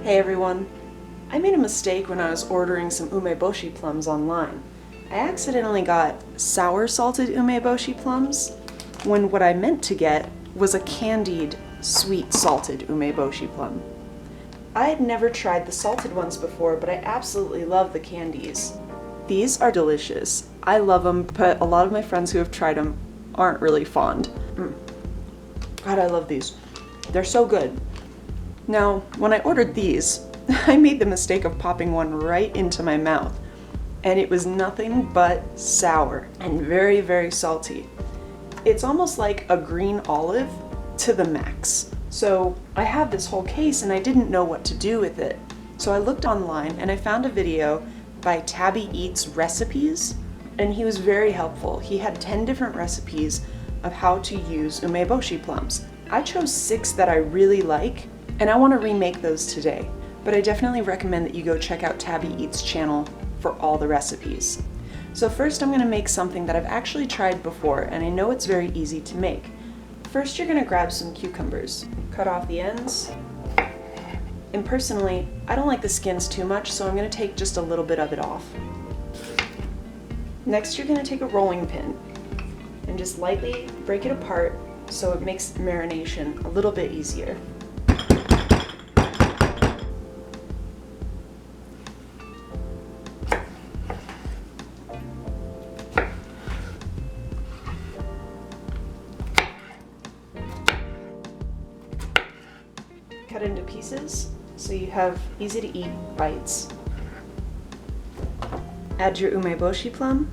Hey everyone! I made a mistake when I was ordering some umeboshi plums online. I accidentally got sour salted umeboshi plums, when what I meant to get was a candied, sweet salted umeboshi plum. I had never tried the salted ones before, but I absolutely love the candies. These are delicious. I love them, but a lot of my friends who have tried them aren't really fond. God, I love these. They're so good. Now, when I ordered these, I made the mistake of popping one right into my mouth, and it was nothing but sour and very, very salty. It's almost like a green olive to the max. So I have this whole case and I didn't know what to do with it. So I looked online and I found a video by Tabby Eats Recipes, and he was very helpful. He had 10 different recipes of how to use umeboshi plums. I chose 6 that I really like, and I want to remake those today, but I definitely recommend that you go check out Tabby Eats' channel for all the recipes. So first I'm going to make something that I've actually tried before, and I know it's very easy to make. First you're going to grab some cucumbers, cut off the ends, and personally I don't like the skins too much, so I'm going to take just a little bit of it off. Next you're going to take a rolling pin and just lightly break it apart so it makes marination a little bit easier. Cut into pieces so you have easy to eat bites. Add your umeboshi plum.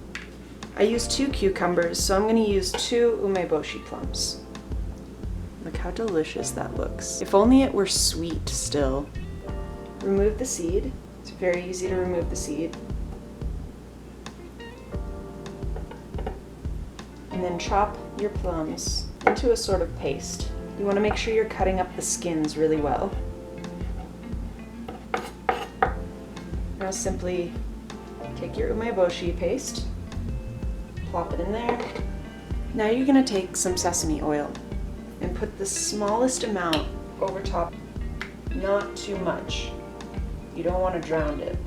I used 2 cucumbers, so I'm going to use 2 umeboshi plums. Look how delicious that looks. If only it were sweet still. Remove the seed. It's very easy to remove the seed. And then chop your plums into a sort of paste. You want to make sure you're cutting up the skins really well. Now simply take your umeboshi paste, plop it in there. Now you're going to take some sesame oil and put the smallest amount over top, not too much. You don't want to drown it.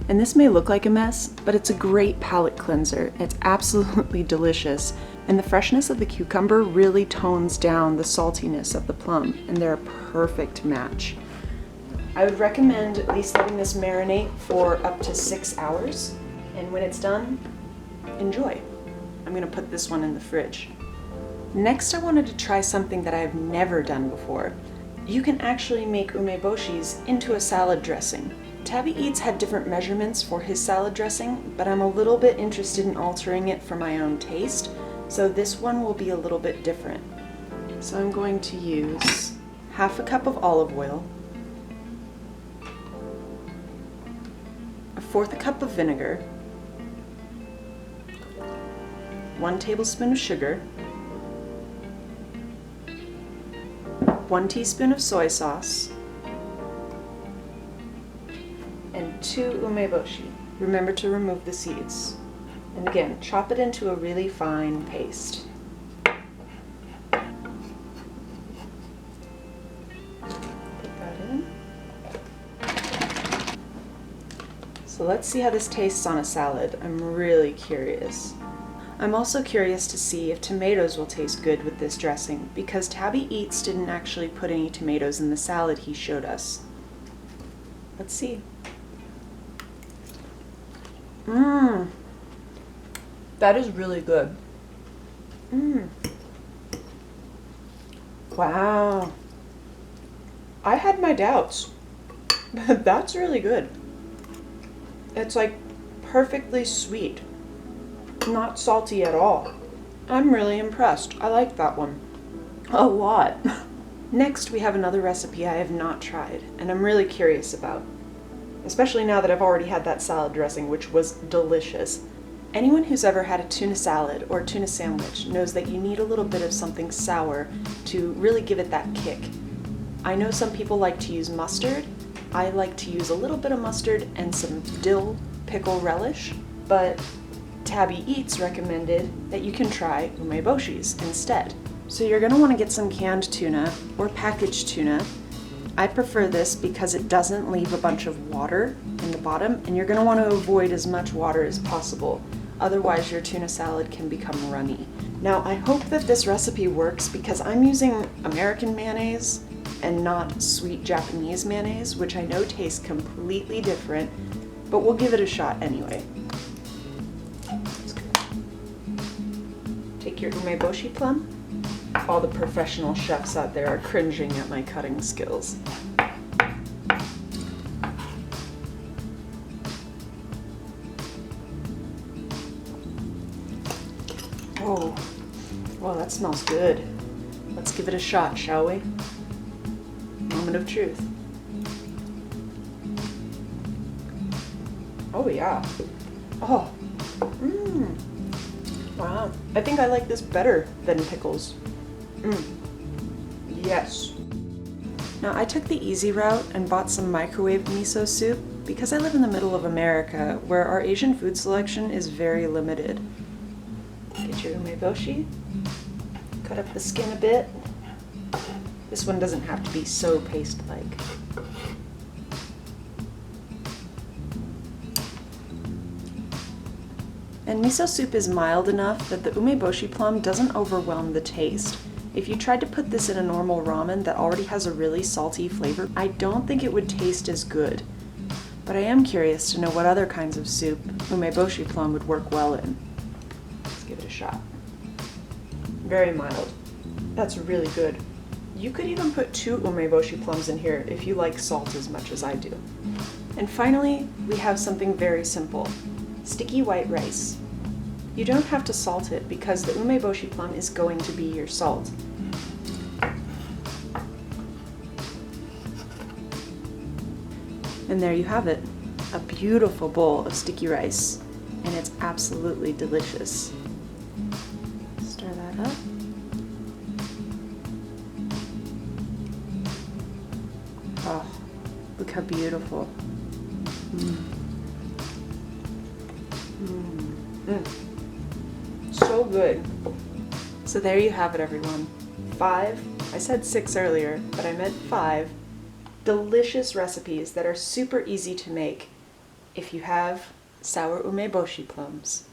And this may look like a mess, but it's a great palate cleanser. It's absolutely delicious. And the freshness of the cucumber really tones down the saltiness of the plum, and they're a perfect match. I would recommend at least letting this marinate for up to 6 hours. And when it's done, enjoy. I'm gonna put this one in the fridge. Next, I wanted to try something that I've never done before. You can actually make umeboshis into a salad dressing. Tabby Eats had different measurements for his salad dressing, but I'm a little bit interested in altering it for my own taste, so this one will be a little bit different. So I'm going to use half a cup of olive oil, 1/4 cup of vinegar, 1 tablespoon of sugar, 1 teaspoon of soy sauce, and 2 umeboshi. Remember to remove the seeds. And again, chop it into a really fine paste. Put that in. So let's see how this tastes on a salad. I'm really curious. I'm also curious to see if tomatoes will taste good with this dressing, because Tabby Eats didn't actually put any tomatoes in the salad he showed us. Let's see. That is really good. Wow. I had my doubts, but that's really good. It's like perfectly sweet, not salty at all. I'm really impressed. I like that one a lot. Next, we have another recipe I have not tried, and I'm really curious about, especially now that I've already had that salad dressing, which was delicious. Anyone who's ever had a tuna salad or tuna sandwich knows that you need a little bit of something sour to really give it that kick. I know some people like to use mustard. I like to use a little bit of mustard and some dill pickle relish, but Tabby Eats recommended that you can try umeboshis instead. So you're going to want to get some canned tuna or packaged tuna. I prefer this because it doesn't leave a bunch of water in the bottom, and you're going to want to avoid as much water as possible. Otherwise your tuna salad can become runny. Now I hope that this recipe works because I'm using American mayonnaise and not sweet Japanese mayonnaise, which I know tastes completely different, but we'll give it a shot anyway. Take your umeboshi plum. All the professional chefs out there are cringing at my cutting skills. Oh, well, that smells good. Let's give it a shot, shall we? Moment of truth. Oh yeah. Oh. Wow. I think I like this better than pickles. Yes. Now I took the easy route and bought some microwaved miso soup because I live in the middle of America where our Asian food selection is very limited. Get your umeboshi, cut up the skin a bit. This one doesn't have to be so paste-like. And miso soup is mild enough that the umeboshi plum doesn't overwhelm the taste. If you tried to put this in a normal ramen that already has a really salty flavor, I don't think it would taste as good. But I am curious to know what other kinds of soup umeboshi plum would work well in. Let's give it a shot. Very mild. That's really good. You could even put 2 umeboshi plums in here if you like salt as much as I do. And finally, we have something very simple. Sticky white rice. You don't have to salt it because the umeboshi plum is going to be your salt. And there you have it, a beautiful bowl of sticky rice, and it's absolutely delicious. Stir that up. Oh, look how beautiful. So good. So there you have it, everyone. 5, I said 6 earlier, but I meant 5 delicious recipes that are super easy to make if you have sour umeboshi plums.